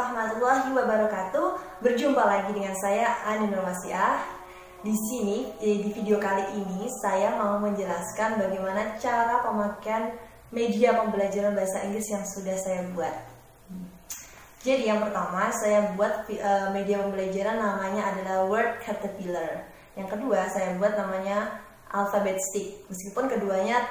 warahmatullahi wabarakatuh. Berjumpa lagi dengan saya Ani Nurwasiah. Di sini di video kali ini saya mau menjelaskan bagaimana cara pemakaian media pembelajaran bahasa Inggris yang sudah saya buat. Jadi yang pertama saya buat media pembelajaran namanya adalah Word Caterpillar. Yang kedua saya buat namanya Alphabet Stick. Meskipun keduanya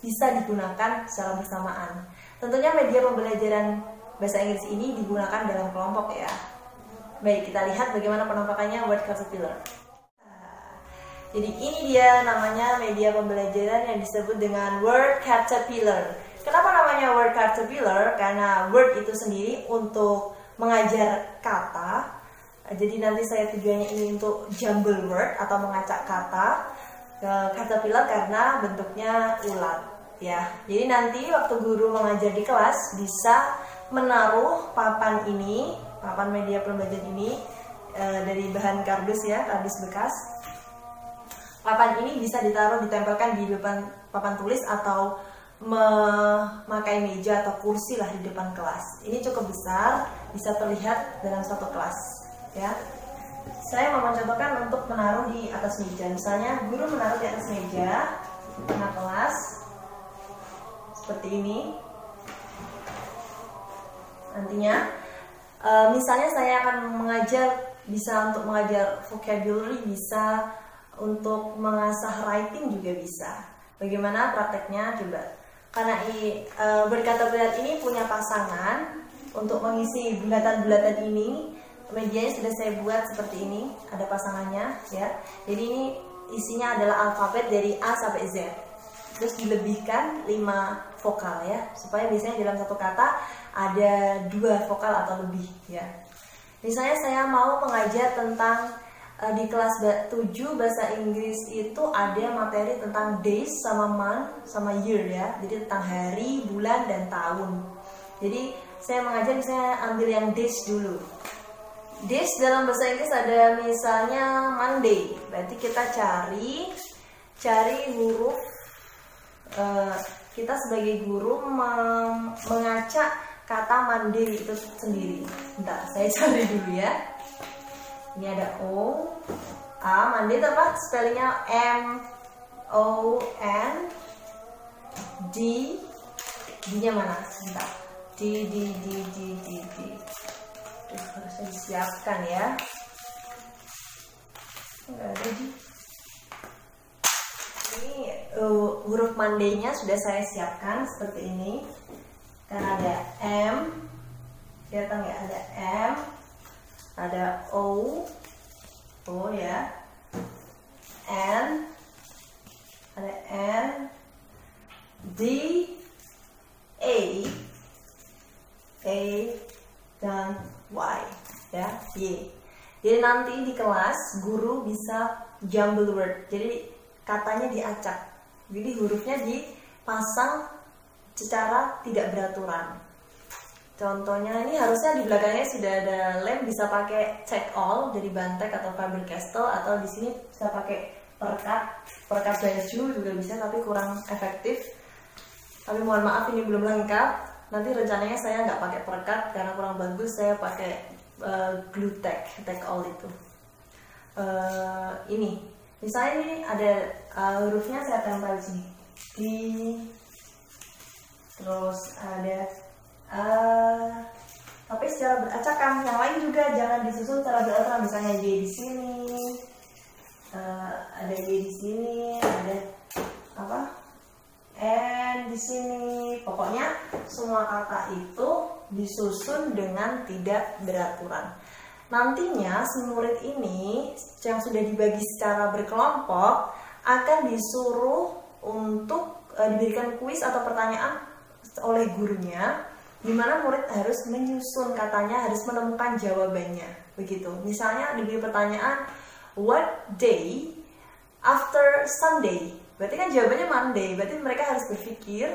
bisa digunakan secara bersamaan. Tentunya media pembelajaran bahasa Inggris ini digunakan dalam kelompok ya. Baik, kita lihat bagaimana penampakannya Word Caterpillar. Jadi ini dia namanya media pembelajaran yang disebut dengan Word Caterpillar. Kenapa namanya Word Caterpillar? Karena Word itu sendiri untuk mengajar kata. Jadi nanti saya tujuannya ini untuk jumble word atau mengacak kata. Caterpillar karena bentuknya ulat ya. Jadi nanti waktu guru mengajar di kelas bisa menaruh papan ini, papan media pembelajaran ini dari bahan kardus ya, kardus bekas. Papan ini bisa ditempelkan di depan papan tulis atau memakai meja atau kursi lah di depan kelas. Ini cukup besar, bisa terlihat dalam satu kelas ya. Saya mau mencontohkan untuk menaruh di atas meja. Misalnya guru menaruh di atas meja tengah kelas seperti ini. Nantinya misalnya saya akan mengajar, bisa untuk mengajar vocabulary, bisa untuk mengasah writing juga bisa. Bagaimana prakteknya coba? Karena Word Caterpillar ini punya pasangan untuk mengisi bulatan-bulatan ini. Medianya sudah saya buat seperti ini, ada pasangannya ya. Jadi ini isinya adalah alfabet dari A sampai Z. Terus dilebihkan 5 vokal ya, supaya biasanya dalam satu kata ada 2 vokal atau lebih ya. Misalnya saya mau mengajar tentang di kelas 7 bahasa Inggris itu ada materi tentang days sama month sama year ya. Jadi tentang hari, bulan, dan tahun. Jadi saya mengajar misalnya ambil yang days dulu. Days dalam bahasa Inggris ada misalnya Monday. Berarti kita cari huruf. Kita sebagai guru mengacak kata Monday itu sendiri. Bentar, saya cari dulu ya. Ini ada O, A, Monday itu apa? Spellingnya M-O-N, D, D-nya mana? Bentar. D. Harusnya disiapkan ya. Enggak ada D. Ini huruf Monday-nya sudah saya siapkan seperti ini. Karena ada M, kelihatan ya, ada M, ada O ya, N, ada N, D, A, dan Y ya, Y. Jadi nanti di kelas guru bisa jumble word. Jadi katanya diacak. Jadi hurufnya dipasang secara tidak beraturan. Contohnya ini harusnya di belakangnya sudah ada lem, bisa pakai check all dari Bantek atau Faber-Castell, atau di sini bisa pakai perekat baju juga bisa, tapi kurang efektif. Tapi mohon maaf ini belum lengkap. Nanti rencananya saya nggak pakai perekat karena kurang bagus, saya pakai glue tack all itu. Ini misalnya ini ada hurufnya saya tempel di sini. Terus ada tapi secara beracakan. Yang lain juga jangan disusun secara beraturan. Misalnya Y di sini, ada Y di sini, ada apa? N di sini. Pokoknya semua kata itu disusun dengan tidak beraturan. Nantinya si murid ini yang sudah dibagi secara berkelompok akan disuruh untuk diberikan kuis atau pertanyaan oleh gurunya, di mana murid harus menyusun katanya, harus menemukan jawabannya. Begitu. Misalnya diberi pertanyaan, what day after Sunday? Berarti kan jawabannya Monday. Berarti mereka harus berpikir,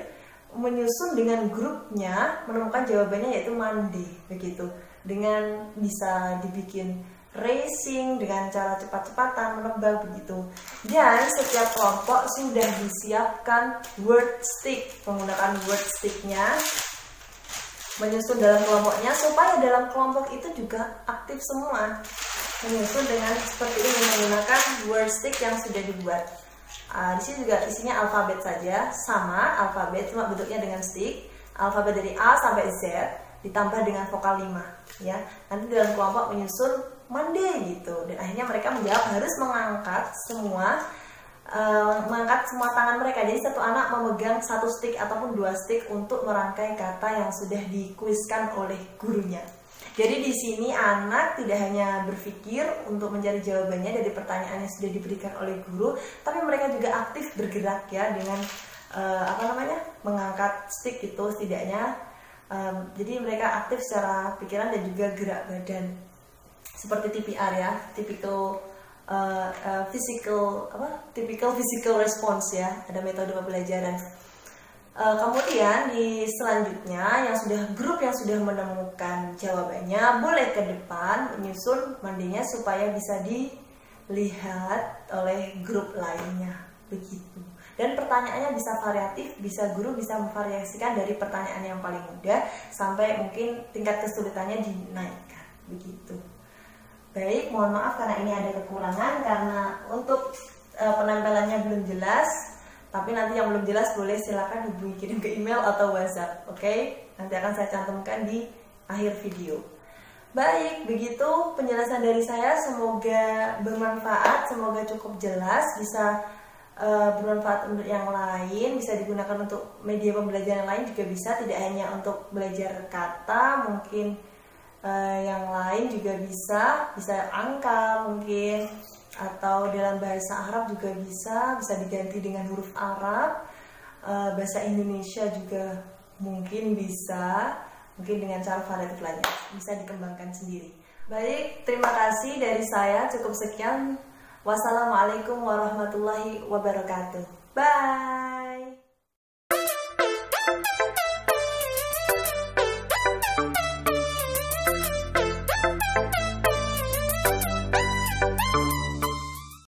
menyusun dengan grupnya, menemukan jawabannya yaitu Monday. Begitu. Dengan bisa dibikin racing dengan cara cepat-cepatan, menebak begitu. Dan setiap kelompok sudah disiapkan word stick, menggunakan word sticknya. menyusun dalam kelompoknya supaya dalam kelompok itu juga aktif semua. Menyusun dengan seperti ini menggunakan word stick yang sudah dibuat. Di sini juga isinya alfabet saja, sama alfabet cuma bentuknya dengan stick. Alfabet dari A sampai Z ditambah dengan vokal 5 ya. Nanti dalam kelompok menyusun Monday gitu. Dan akhirnya mereka menjawab harus mengangkat semua tangan mereka. Jadi satu anak memegang satu stick ataupun 2 stick untuk merangkai kata yang sudah dikuiskan oleh gurunya. Jadi di sini anak tidak hanya berpikir untuk mencari jawabannya dari pertanyaan yang sudah diberikan oleh guru, tapi mereka juga aktif bergerak ya dengan mengangkat stick itu setidaknya. Jadi mereka aktif secara pikiran dan juga gerak badan seperti TPR ya, typical physical response ya, ada metode pembelajaran. Kemudian di selanjutnya grup yang sudah menemukan jawabannya boleh ke depan menyusun mandinya supaya bisa dilihat oleh grup lainnya begitu. Dan pertanyaannya bisa variatif, guru bisa memvariasikan dari pertanyaan yang paling mudah sampai mungkin tingkat kesulitannya dinaikkan begitu. Baik, mohon maaf karena ini ada kekurangan karena untuk penampilannya belum jelas. Tapi nanti yang belum jelas boleh silakan hubungi kirim ke email atau WhatsApp, oke? Nanti akan saya cantumkan di akhir video. Baik, begitu penjelasan dari saya. Semoga bermanfaat, semoga cukup jelas, bisa bermanfaat untuk yang lain, bisa digunakan untuk media pembelajaran lain juga bisa, tidak hanya untuk belajar kata, mungkin yang lain juga bisa angka mungkin, atau dalam bahasa Arab juga bisa diganti dengan huruf Arab. Bahasa Indonesia juga mungkin bisa, dengan cara variatif lainnya, bisa dikembangkan sendiri. Baik, terima kasih dari saya, cukup sekian. Wassalamualaikum warahmatullahi wabarakatuh. Bye.